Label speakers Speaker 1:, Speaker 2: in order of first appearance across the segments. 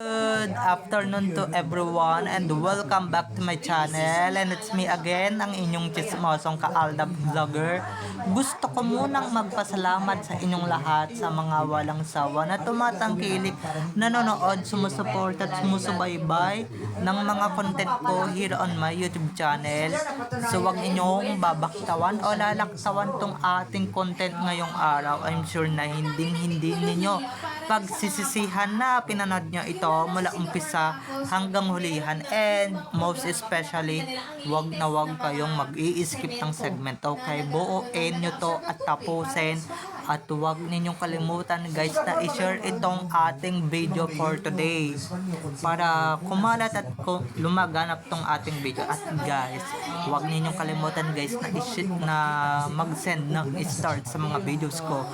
Speaker 1: Good afternoon to everyone and welcome back to my channel, and it's me again, ang inyong chismosong ka-Aldab Vlogger. Gusto ko munang magpasalamat sa inyong lahat sa mga walang sawa na tumatangkilik, nanonood, sumusuport at sumusubaybay ng mga content ko here on my YouTube channel. So wag inyong babaktawan o lalaktawan tong ating content ngayong araw. I'm sure na hindi ninyo pagsisisihan na pinanood nyo ito mula umpisa hanggang hulihan, and most especially wag na wag kayong mag-i-skip ng segment, okay? Buuin nyo to at tapusin, at wag ninyong kalimutan guys na i-share itong ating video for today para kumalat at lumaganap tong ating video. At guys, wag ninyong kalimutan guys na mag-send ng start sa mga videos ko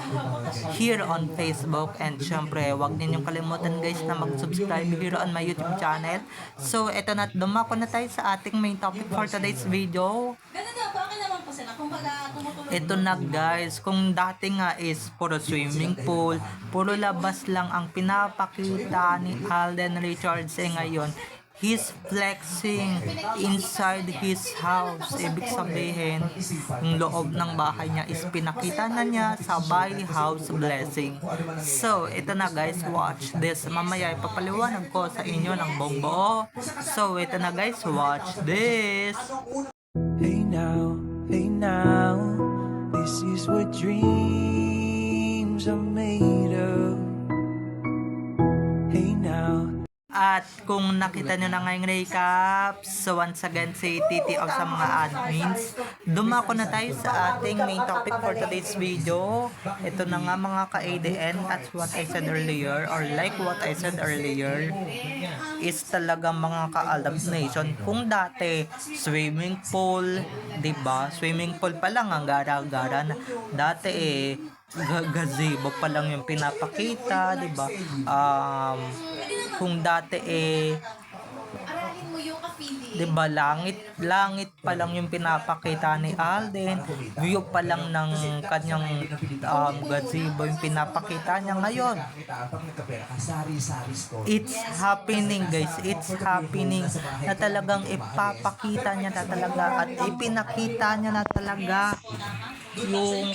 Speaker 1: here on Facebook, and syempre wag ninyong kalimutan guys na mag-subscribe here on my YouTube channel. So eto na, dumako na tayo sa ating main topic for today's video. Ito na guys, kung dati nga is puro swimming pool, puro labas lang ang pinapakita ni Alden Richards, ngayon he's flexing inside his house. Ibig sabihin, yung loob ng bahay niya is pinakita na niya sa by house blessing. So, ito na guys, watch this. Mamaya ipapaliwanag ko sa inyo ng buong buo. So, ito na guys, watch this.
Speaker 2: Hey now, this is what dreams are made of. Hey now.
Speaker 1: At kung nakita nyo na ngayong recap, so once again si Titi of sa mga admins, dumako na tayo sa ating main topic for today's video. Ito na nga mga ka-ADN, at what I said earlier, or like what I said earlier, is talaga mga ka-Aldab Nation. Kung dati swimming pool, diba? Swimming pool pa lang ang gara-gara na. Dati gazebo pa lang yung pinapakita, diba? Kung dati diba, langit pa lang yung pinapakita ni Alden, view pa lang ng kanyang gazebo yung pinapakita niya. Ngayon it's happening guys, it's happening na talagang ipapakita niya na talaga at ipinakita niya na talaga yung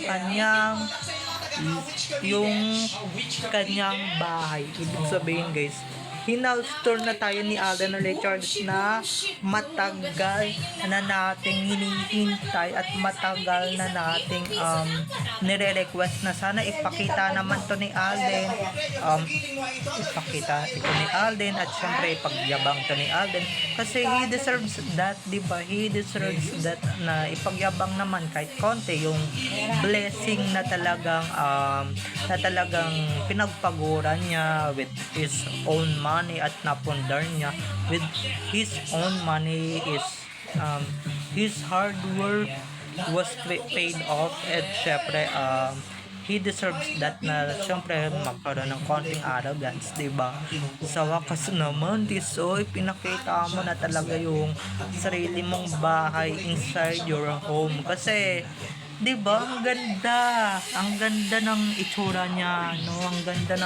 Speaker 1: kanyang bahay. Ibig sabihin guys, hinaustore na tayo ni Alden Richards na matagal na nating hinihintay at matagal na nating nire-request na sana ipakita naman to ni Alden. Ipakita ito ni Alden, at syempre ipagyabang to ni Alden kasi he deserves that, diba? He deserves that na ipagyabang naman kahit konti yung blessing na talagang pinagpaguran niya with his own money at napundar niya with his own money. Is his hard work was paid off, at syempre he deserves that na syempre magkaroon ng konting arrogance, diba? Sa wakas naman, pinakita mo na talaga yung sarili mong bahay inside your home. Kasi diba, ang ganda ng itsura niya, no? Ang ganda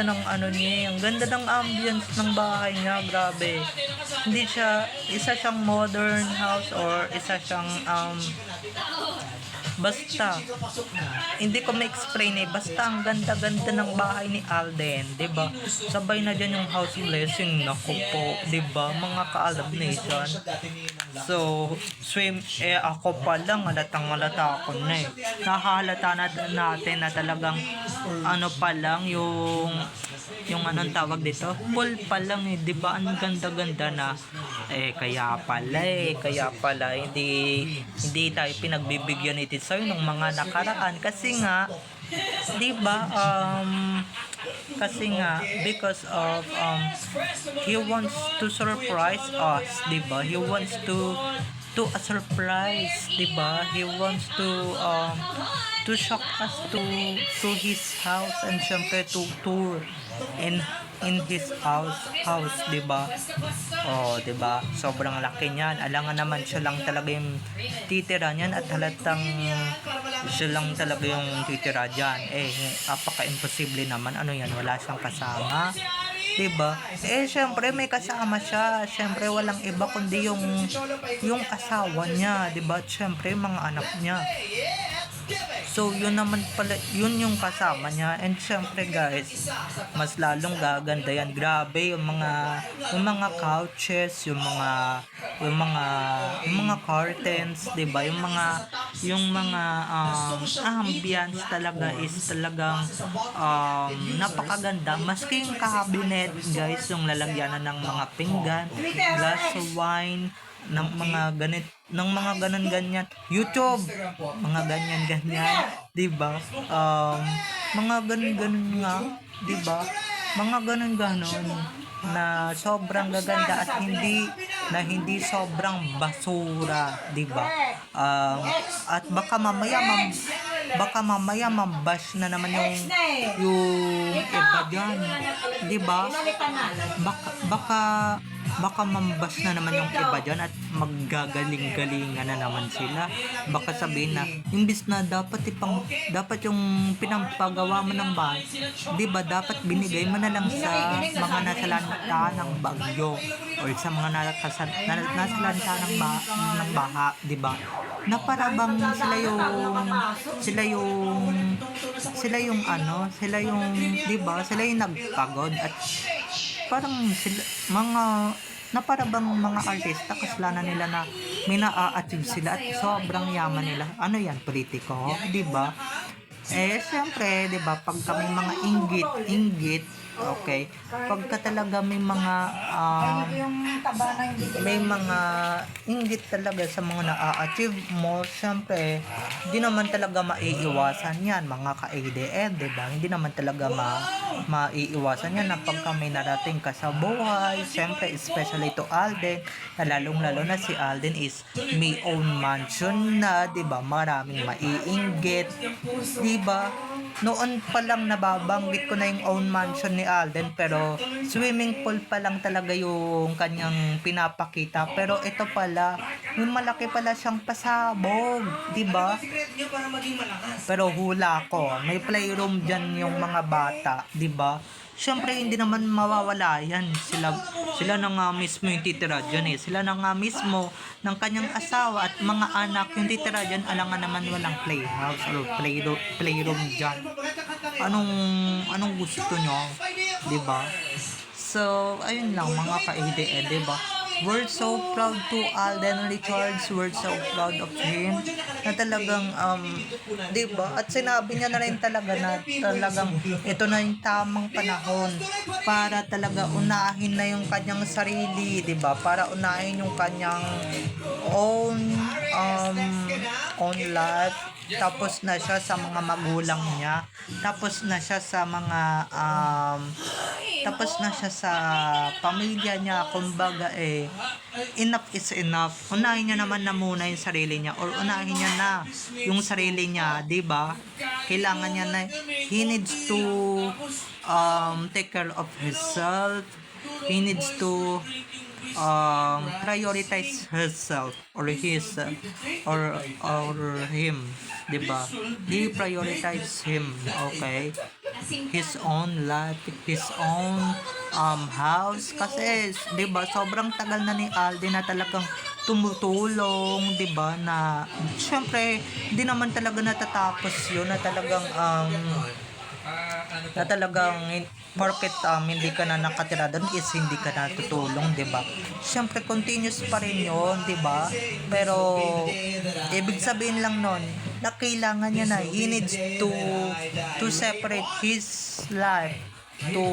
Speaker 1: ng ano niya, ang ganda ng ambience ng bahay niya, grabe. Hindi siya, isa siyang modern house or isa siyang basta hindi ko ma-explain basta ang ganda-ganda ng bahay ni Alden, diba? Sabay na dyan yung house blessing, naku po, diba mga ka-Aldab Nation? So ako pa lang halatang-halata ako na nahahalata na natin na talagang ano pa lang yung anong tawag dito, pool pa lang diba? Ang ganda-ganda na kaya pala hindi tayo pinagbibigyan ito sa'yo ng mga nakaraan kasi nga diba, because of he wants to surprise us, diba? He wants to a surprise, diba? He wants to shock us to his house, and syempre to tour in his house, diba? Diba? Sobrang laki niyan. Alangan naman siya lang talaga yung titira niyan, at halatang siya lang talaga yung titira dyan. Napaka-imposible naman. Ano yan? Wala siyang kasama. 'Diba? Eh, syempre may kasama siya. Syempre walang iba kundi yung asawa niya, 'diba? At syempre mga anak niya. So, yun naman pala, yun yung kasama niya. And syempre guys, mas lalong gaganda yan. Grabe yung mga couches, yung mga curtains, 'di ba? Yung mga ambience talaga is talagang napakaganda. Maski yung cabinet, guys, yung lalagyanan ng mga pinggan, glass of wine, ng mga ganyan YouTube, mga ganyan, 'di ba? Mga ganun nga, 'di ba? Mga ganun na sobrang gaganda at hindi sobrang basura, 'di ba? At baka mamaya mambash na naman yung iba dyan, 'di ba? Baka mambas na naman yung iba dyan at maggagaling-galingan na naman sila. Baka sabihin na imbis na dapat yung pinampagawa mo ng bahay, 'di ba, dapat binigay mo na lang sa mga nasalanta ng bagyo or sa mga nasalanta ng baha, 'di ba? Na para bang sila yung 'di ba, sila yung nagpagod at parang para bang mga artista kasalanan nila na may na-achieve sila at sobrang yaman nila. Ano yan, politiko, 'di ba? Eh syempre, 'di ba, pag kami mga inggit, okay, pagka talaga may mga inggit talaga sa mga na-achieve mo, syempre hindi naman talaga maiiwasan yan, mga ka-ADN, 'di ba? Hindi naman talaga maiiwasan yan na pagka may narating ka sa buhay. Syempre, especially to Alden, na lalong-lalo na si Alden is may own mansion na, 'di ba? Maraming maiinggit, 'di ba? Noon pa lang nababanggit ko na yung own mansion ni Alden, pero swimming pool pa lang talaga yung kanyang pinapakita. Pero ito pala, yung malaki pala siyang pasabog, 'di ba? Pero hula ko, may playroom diyan yung mga bata, 'di ba? Syempre hindi naman mawawala yan. Sila na nga mismo yung titira dyan eh. Sila na nga mismo ng kanyang asawa at mga anak yung titira dyan. Alangan naman walang playhouse or playroom dyan. Anong gusto nyo? Diba? So, ayun lang mga ka-ADN, diba? We're so proud to Alden Richards. We're so proud of him. Na talagang, diba? At sinabi niya na rin talaga na talagang ito na yung tamang panahon para talaga unahin na yung kanyang sarili, diba? Para unahin yung kanyang own life. Tapos na siya sa mga magulang niya. Tapos na siya sa pamilya niya. Kumbaga enough is enough. Unahin niya naman na muna yung sarili niya, or unahin niya na yung sarili niya, 'di ba? Kailangan niya na, he needs to take care of himself. He needs to prioritize herself or his or him, 'di ba? He prioritize him, okay? His own life, his own house, kasi 'di ba sobrang tagal na ni Alden na talagang tumutulong, 'di ba, na syempre hindi naman talaga natatapos 'yun, na talagang porket hindi ka na nakatira doon is hindi ka na tutulong, 'di ba? Syempre continuous pa rin 'yon, 'di ba? Pero ibig sabihin lang noon na kailangan niya na, he needs to separate his life to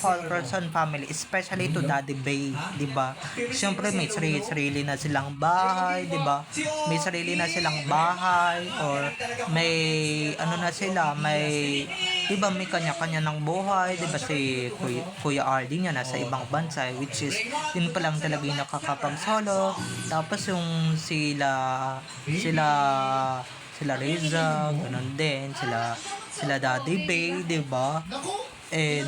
Speaker 1: Fulkerson family, especially to Daddy Bay, 'di ba? Siyempre may sarili na silang bahay, 'di ba? May sarili na silang bahay, or may na sila, 'di ba, may kanya-kanya ng buhay, 'di ba? Si Kuya RD niya nasa ibang bansa, which is yun pa lang talaga yung nakakapag-solo. Tapos yung sila Reza, ganun din, sila Daddy Bay, 'di ba?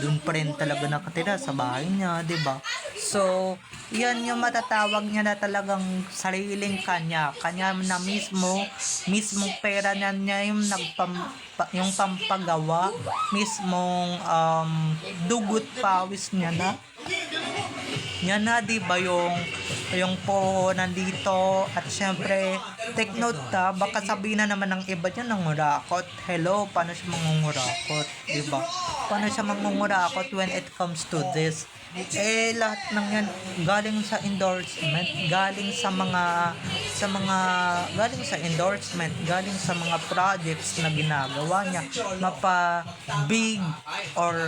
Speaker 1: Doon pa rin talaga nakatira sa bahay niya, 'di ba? So, yan yung matatawag niya na talagang sariling kanya. Kanya na mismong pera niya yung yung pampagawa, mismong dugot pawis niya na, di ba, yung po nandito. At syempre, take note baka sabihin na naman ng iba dyan nangurakot. Hello, paano siya mangungurakot, di ba? Paano siya mangungurakot when it comes to this? Lahat ng yan galing sa endorsement, galing sa endorsement, galing sa mga projects na ginagawa niya, mapa big or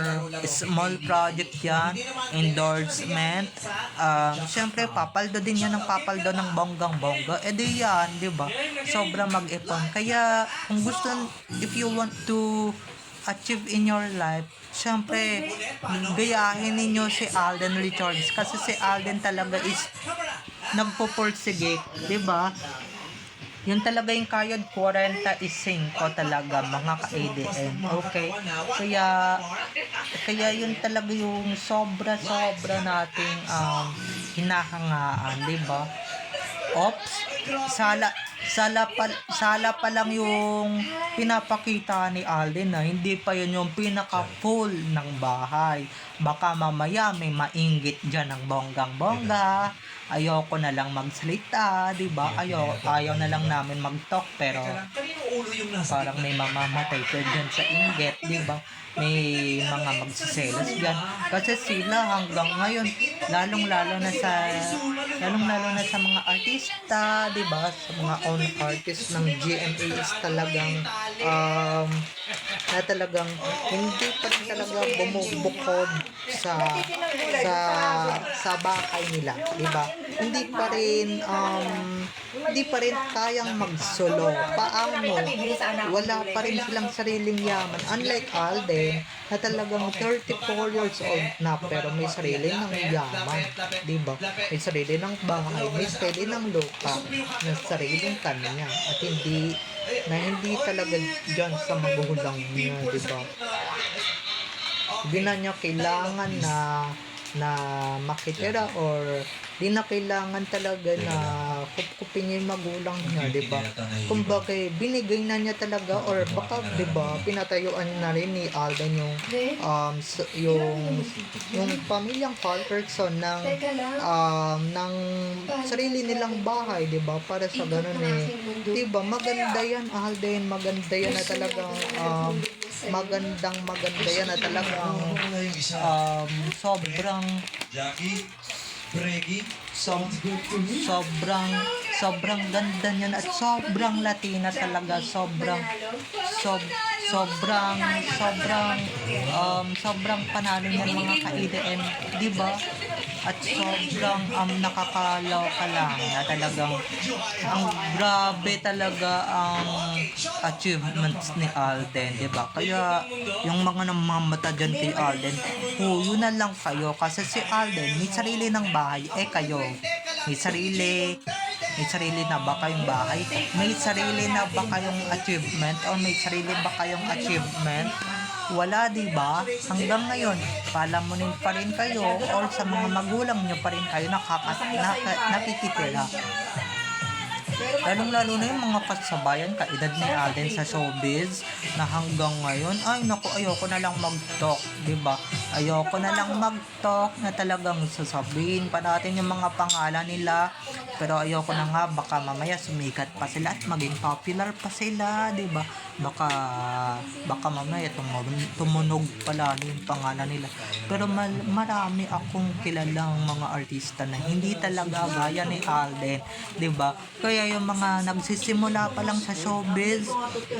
Speaker 1: small project yan, endorsement. Syempre papaldo din yan ng papaldo ng bonggang-bongga. Di yan, di ba? Sobrang mag-ipon. Kaya kung gusto, if you want to achieve in your life, syempre gayahin ninyo si Alden Richards, kasi si Alden talaga is nagpupursige, di ba? Yun talaga yung kayod 45 talaga, mga ka-ADM. Okay? Kaya yun talaga yung sobra nating hinahangaan, di ba? Oops, sala pa lang yung pinapakita ni Alden, na hindi pa yun yung pinaka full ng bahay. Baka mamaya may mainggit dyan ng bonggang-bongga, ayoko na lang magsalita, di ba? Ayaw na lang namin mag-talk, pero parang may mamamatay ka dyan sa inggit, di ba? May mga magsiselos dyan, kasi sila hanggang ngayon, lalong-lalo na sa mga artista, di ba? Sa mga own artist ng GMA is talagang na talagang hindi pa rin talaga bumubukod sa bahay nila, di ba? Hindi pa rin kayang magsolo. Paano? Wala pa rin silang sariling yaman. Unlike Alden, na talagang 34 years old na, pero may sarili ng yaman, di ba? May sarili ng bahay, may sarili ng lupa, may sariling kanya, at hindi talaga dyan sa magulang niya, di ba? Hindi na niya kailangan na makitira, or di na kailangan talaga na kupkupin niya yung magulang niya, di ba? Kumbaga, binigay na niya talaga, or baka, di ba, pinatayuan na rin ni Alden yung pamilyang Culbertson ng sarili nilang bahay, di ba? Para sa ganun di ba? Maganda yan, Alden, maganda yan na talagang maganda yan na talagang sobrang ganda niyan, at sobrang Latina talaga, sobrang panalo niyan, mga ka-ADM, di ba? At sobrang nakakaloka lang na talagang ang grabe talaga ang achievements ni Alden, di ba? Kaya yung mga namamata dyan kay Alden, huyo na lang kayo, kasi si Alden may sarili ng bahay, kayo may sarili na ba kayong bahay? May sarili na ba kayong achievement? O may sarili ba kayong achievement? Wala, di ba? Hanggang ngayon, palamunin pa rin kayo, or sa mga magulang nyo pa rin kayo nakikitira. Lalong-lalo na yung mga kasabayan, kaedad ni Alden sa showbiz, na hanggang ngayon, ayoko na lang mag-talk, diba? Ayoko na lang mag-talk, na talagang sasabihin pa natin yung mga pangalan nila, pero ayoko na nga, baka mamaya sumikat pa sila at maging popular pa sila, diba? Baka mamaya tumunog pala yung pangalan nila. Pero marami akong kilalang mga artista na hindi talaga gaya ni Alden, diba? Kaya yung mga nagsisimula pa lang sa showbiz,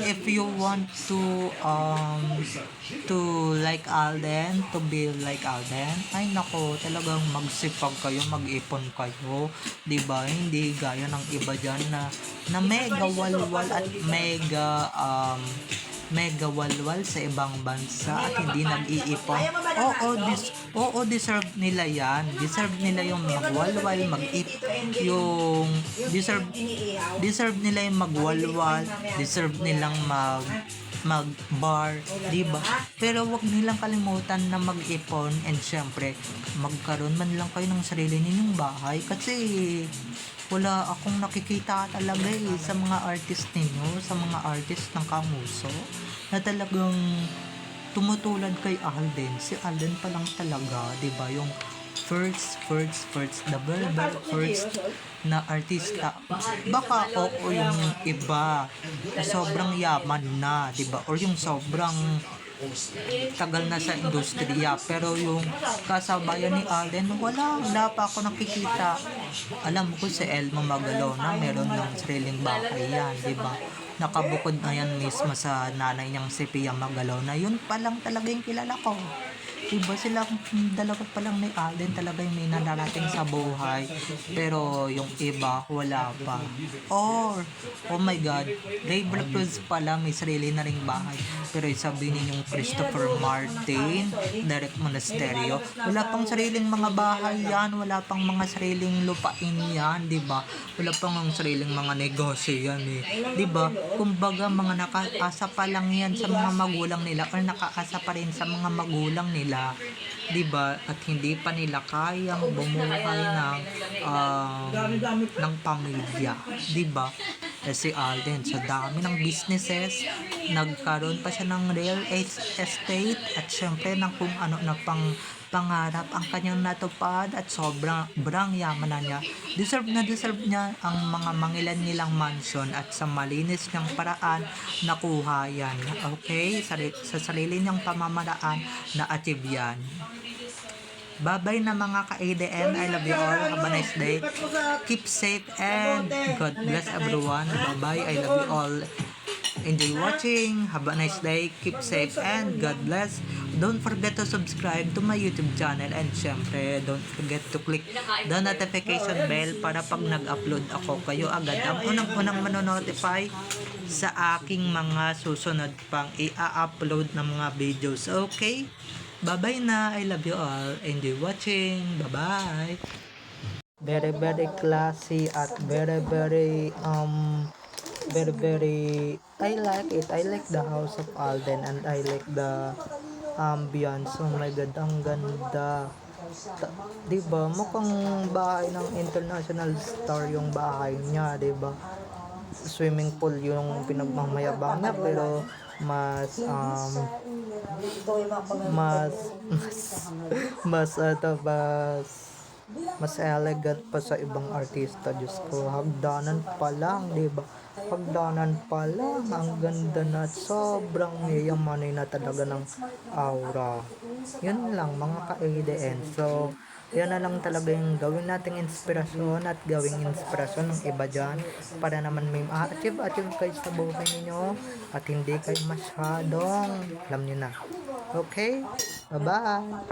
Speaker 1: if you want to like Alden, to be like Alden, ay nako, talagang magsipag kayo, mag-ipon kayo, diba? Hindi gaya ng iba dyan na mega walwal at mega walwal sa ibang bansa at hindi nag-iipon. Deserve nila yan. Deserve nila yung magwalwal, deserve nila yung magwalwal, deserve nilang mag-bar, di ba? Pero wag nilang kalimutan na mag-ipon and syempre, magkaroon man lang kayo ng sarili ninyong bahay kasi wala akong nakikita talaga sa mga artist ninyo, sa mga artist ng Kamuso na talagang tumutulad kay Alden. Si Alden pa lang talaga, 'di ba? Yung first, the very first na artista. Baka o yung iba, sobrang yaman na, 'di ba? Or yung sobrang tagal na sa industriya, pero yung kasabayan ni Alden, wala pa ako nakikita. Alam ko si Elmo Magalona meron ng sariling bahay yan, di ba? Nakabukod na yan mismo sa nanay niyang si Pia Magalona. Yun pa lang talaga yung kilala ko. Diba sila dalawa pa lang ni Alden talaga yung may nararating sa buhay, pero yung iba wala pa. Or oh my god, Ray Cruz pala may sarili na ring bahay, pero sabihin ninyong Christopher Martin, Derek Monasterio, wala pang sariling mga bahay yan, wala pang mga sariling lupain yan, diba? Wala pang mga sariling mga negosyo yan diba? Kumbaga mga nakaasa pa lang yan sa mga magulang nila, or nakaasa pa rin sa mga magulang nila, 'di ba? At hindi pa nila kayang bumuhay ng pamilya, 'di ba? Si Alden sa dami ng businesses, nagkaroon pa siya ng real estate at syempre ng kung ano na pangarap ang kanyang natupad, at sobrang yaman na niya. Deserve niya ang mga mangilan nilang mansion, at sa malinis niyang paraan nakuha yan. Okay? Sa sarili niyang pamamaraan na achieve yan. Bye-bye na mga ka-ADN. I love you all. Have a nice day. Keep safe and God bless everyone. Bye-bye. I love you all. Enjoy watching. Have a nice day. Keep safe and God bless. Don't forget to subscribe to my YouTube channel, and syempre don't forget to click the notification bell para pag nag-upload ako, kayo agad ang unang manonotify sa aking mga susunod pang i-upload na mga videos. Okay? Bye-bye na. I love you all. Enjoy watching. Bye-bye. Very classy at very I like it. I like the house of Alden, and I like the ambience. Oh my god, ang ganda. Diba? Mukhang bahay ng international star yung bahay niya, diba? Swimming pool yung pinagmamayabang niya, pero mas elegant pa sa ibang artista. Diyos ko, hagdanan pa lang, diba? Hagdanan pa lang, ang ganda na, sobrang yayamanay na talaga ng aura. Yun lang mga ka-ADN. So, yan na lang talaga yung gawin nating inspirasyon, at gawing inspirasyon ng iba dyan, para naman may ma-achieve kayo sa buhay ninyo, at hindi kayo masyadong, alam nyo na. Okay? Bye-bye!